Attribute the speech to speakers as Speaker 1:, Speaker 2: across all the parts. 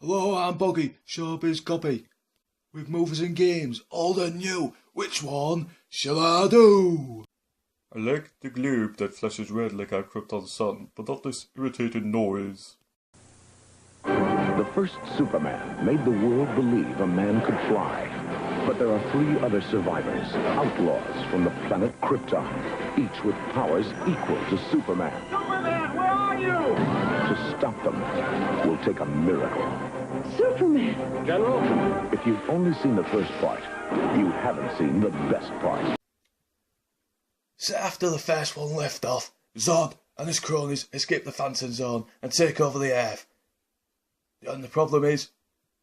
Speaker 1: Hello, I'm Boggey, Showbiz Gobbey. With movies and games, old and new, which one shall I do?
Speaker 2: I like the globe that flashes red like our Krypton sun, but not this irritating noise.
Speaker 3: The first Superman made the world believe a man could fly. But there are 3 other survivors, outlaws from the planet Krypton, each with powers equal to Superman.
Speaker 4: Superman, where are you?
Speaker 3: To stop them will take a miracle.
Speaker 4: Superman!
Speaker 3: General? If you've only seen the first part, you haven't seen the best part.
Speaker 1: So after the first one left off, Zod and his cronies escape the Phantom Zone and take over the Earth. And the problem is,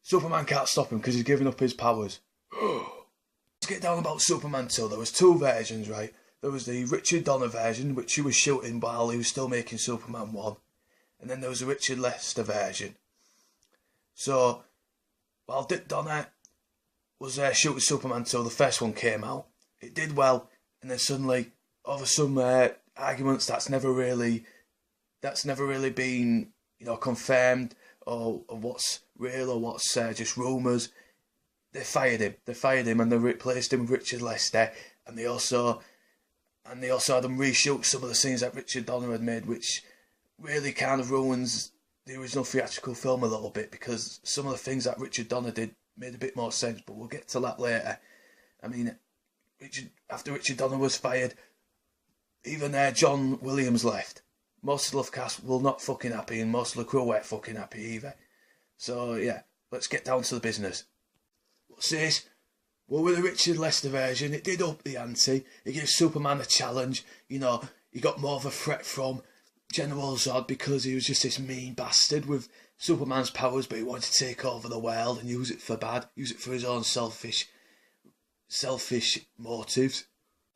Speaker 1: Superman can't stop him because he's giving up his powers. Let's get down about Superman 2. There was 2 versions, right? There was the Richard Donner version, which he was shooting while he was still making Superman 1. And then there was the Richard Lester version. So, while Dick Donner was shooting Superman 2, the first one came out. It did well, and then suddenly, over some arguments that's never really been, confirmed, or what's real or what's just rumours, they fired him and they replaced him with Richard Lester, and they also had him reshoot some of the scenes that Richard Donner had made, which really kind of ruins the original theatrical film a little bit, because some of the things that Richard Donner did made a bit more sense, but we'll get to that later. I mean, after Richard Donner was fired, even John Williams left. Most of the cast were not fucking happy, and most of the crew weren't fucking happy either. So yeah, let's get down to the business. What's this? Well, with the Richard Lester version, it did up the ante. It gave Superman a challenge. He got more of a threat from General Zod because he was just this mean bastard with Superman's powers, but he wanted to take over the world and use it for bad, use it for his own selfish motives.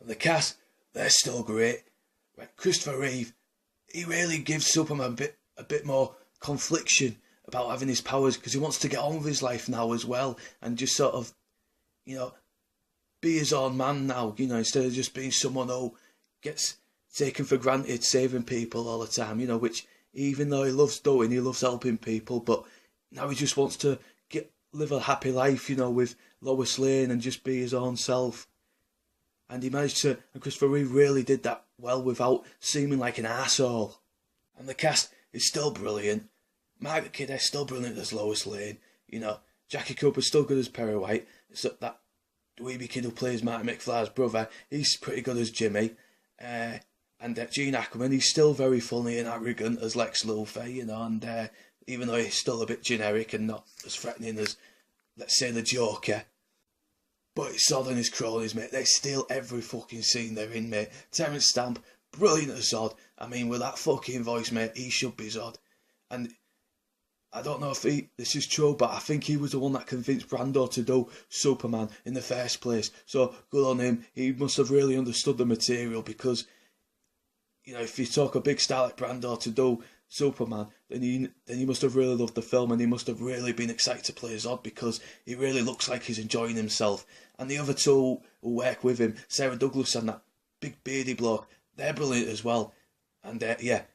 Speaker 1: And the cast, they're still great. Like Christopher Reeve, he really gives Superman a bit more confliction about having his powers, because he wants to get on with his life now as well, and just sort of, be his own man now, instead of just being someone who gets taken for granted, saving people all the time, which even though he loves doing, he loves helping people, but now he just wants to live a happy life, with Lois Lane and just be his own self. And he managed to, and Christopher Reeve really did that well without seeming like an arsehole. And the cast is still brilliant. Margaret Kidder's still brilliant as Lois Lane. Jackie Cooper's still good as Perry White. Except that dweeby kid who plays Marty McFly's brother, he's pretty good as Jimmy. And Gene Hackman, he's still very funny and arrogant as Lex Luthor, and even though he's still a bit generic and not as threatening as, let's say, the Joker. But it's Zod and his cronies, mate. They steal every fucking scene they're in, mate. Terence Stamp, brilliant as Zod. I mean, with that fucking voice, mate, he should be Zod. And I don't know if this is true, but I think he was the one that convinced Brando to do Superman in the first place. So, good on him. He must have really understood the material, because, if you talk a big star like Brando to do Superman, then he must have really loved the film, and he must have really been excited to play Zod, because he really looks like he's enjoying himself. And the other 2 who work with him, Sarah Douglas and that big beardy bloke, they're brilliant as well. And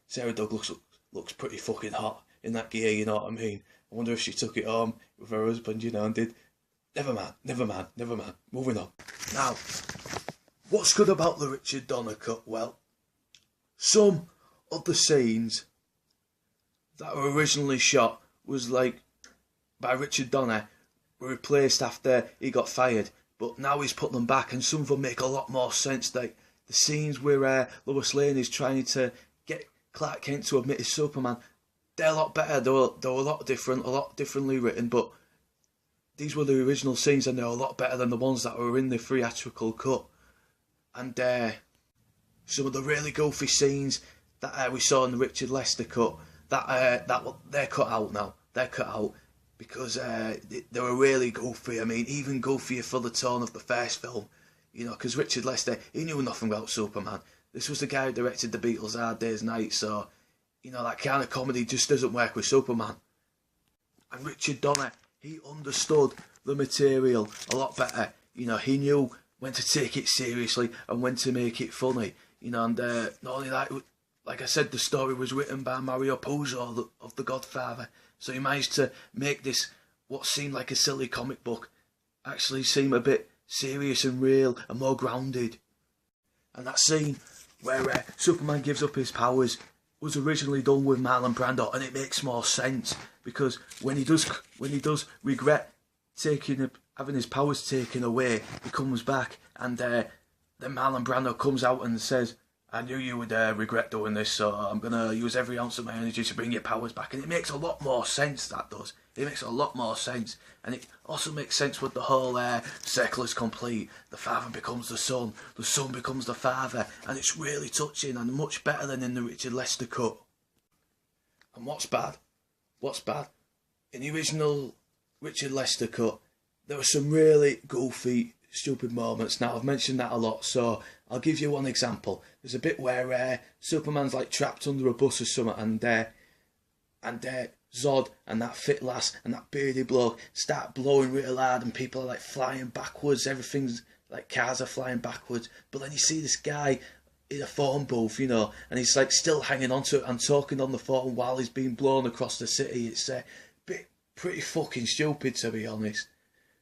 Speaker 1: Sarah Douglas looks pretty fucking hot in that gear, you know what I mean? I wonder if she took it home with her husband, and did. Never mind. Moving on. Now, what's good about the Richard Donner cut? Well, some of the scenes that were originally shot was by Richard Donner were replaced after he got fired, but now he's put them back, and some of them make a lot more sense. Like the scenes where Lois Lane is trying to get Clark Kent to admit he's Superman, they're a lot better. They were a lot differently written, but these were the original scenes, and they're a lot better than the ones that were in the theatrical cut. And some of the really goofy scenes that we saw in the Richard Lester cut, they're cut out now. They're cut out because they were really goofy. I mean, even goofier for the tone of the first film, because Richard Lester, he knew nothing about Superman. This was the guy who directed The Beatles' Hard Day's Night, so that kind of comedy just doesn't work with Superman. And Richard Donner, he understood the material a lot better. He knew when to take it seriously and when to make it funny. And not only that, like I said, the story was written by Mario Puzo of The Godfather, so he managed to make this, what seemed like a silly comic book, actually seem a bit serious and real and more grounded. And that scene where Superman gives up his powers was originally done with Marlon Brando, and it makes more sense because when he does regret having his powers taken away, he comes back, and then Marlon Brando comes out and says, "I knew you would regret doing this, so I'm gonna use every ounce of my energy to bring your powers back." And it makes a lot more sense. That does. It makes a lot more sense, and it also makes sense with the whole circle is complete. The father becomes the son becomes the father, and it's really touching and much better than in the Richard Lester cut. And what's bad? In the original Richard Lester cut, there were some really goofy, stupid moments. Now, I've mentioned that a lot, so I'll give you one example. There's a bit where Superman's like trapped under a bus or something, and Zod and that fit lass and that beardy bloke start blowing real hard, and people are like flying backwards. Everything's like cars are flying backwards. But then you see this guy in a phone booth, you know, and he's like still hanging on to it and talking on the phone while he's being blown across the city. It's pretty fucking stupid, to be honest.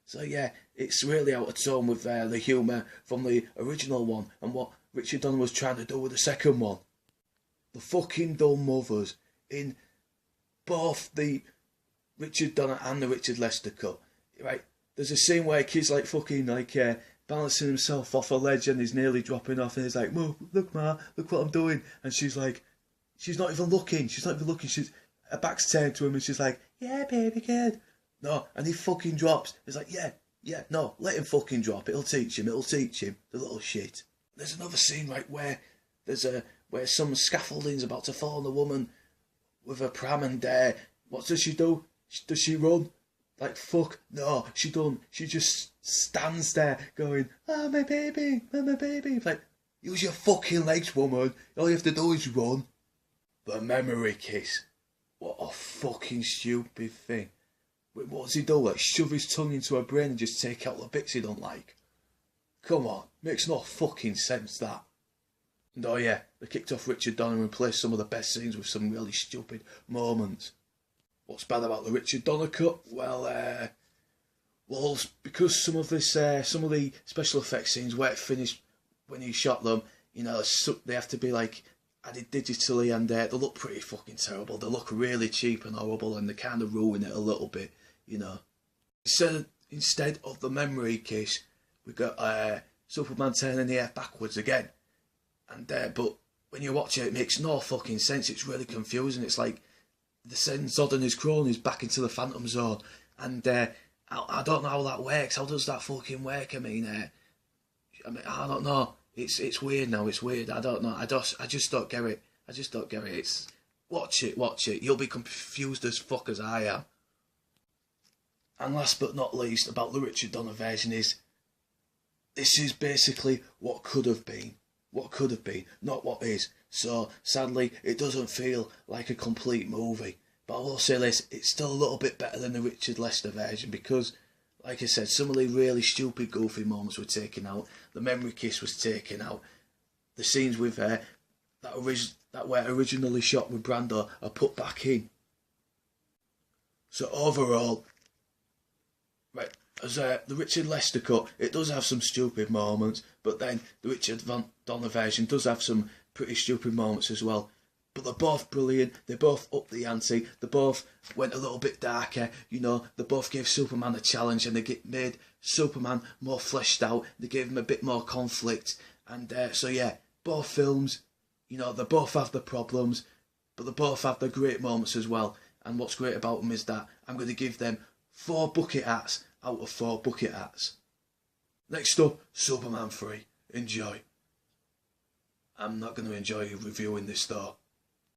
Speaker 1: So yeah, it's really out of tone with the humour from the original one and what Richard Donner was trying to do with the second one. The fucking dumb mothers in both the Richard Donner and the Richard Lester cut, right? There's a scene where kid's like fucking like balancing himself off a ledge and he's nearly dropping off, and he's like, "Mom, look ma, look what I'm doing," and she's like, she's not even looking, her back's turned to him, and she's like, "Yeah, baby, good." No, and he fucking drops. He's like, yeah, no, let him fucking drop. It'll teach him, the little shit. There's another scene, right, where where some scaffolding's about to fall on a woman with a pram, and what does she do? Does she run? Like, fuck, no, she don't. She just stands there going, "Oh, my baby, my baby." Like, use your fucking legs, woman. All you have to do is run. The memory kiss. What a fucking stupid thing. What does he do? Like, shove his tongue into her brain and just take out the bits he don't like? Come on, makes no fucking sense, that. And oh yeah, they kicked off Richard Donner and replaced some of the best scenes with some really stupid moments. What's bad about the Richard Donner cut? Well, because some of the special effects scenes weren't finished when he shot them, you know, they have to be like added digitally, and they look pretty fucking terrible. They look really cheap and horrible, and they kind of ruin it a little bit, you know. Instead of the memory kiss, we got Superman turning the Earth backwards again, and but when you watch it, it makes no fucking sense. It's really confusing. It's like they send Zod and his cronies back into the Phantom Zone, and I don't know how that works. How does that fucking work? I mean, I don't know. It's weird now. It's weird. I don't know. I just don't get it. It's watch it. You'll be confused as fuck as I am. And last but not least, about the Richard Donner version is, this is basically what could have been. What could have been, not what is. So sadly, it doesn't feel like a complete movie. But I will say this: it's still a little bit better than the Richard Lester version because, like I said, some of the really stupid, goofy moments were taken out. The memory kiss was taken out. The scenes with that were originally shot with Brando are put back in. So overall, right, as the Richard Lester cut, it does have some stupid moments, but then the Richard Donner version does have some pretty stupid moments as well. But they're both brilliant. They both upped the ante. They both went a little bit darker. You know, they both gave Superman a challenge, and they made Superman more fleshed out. They gave him a bit more conflict. And so yeah, both films, you know, they both have the problems, but they both have the great moments as well. And what's great about them is that I'm going to give them 4 bucket hats out of 4 bucket hats. Next up, Superman 3. Enjoy. I'm not going to enjoy reviewing this though.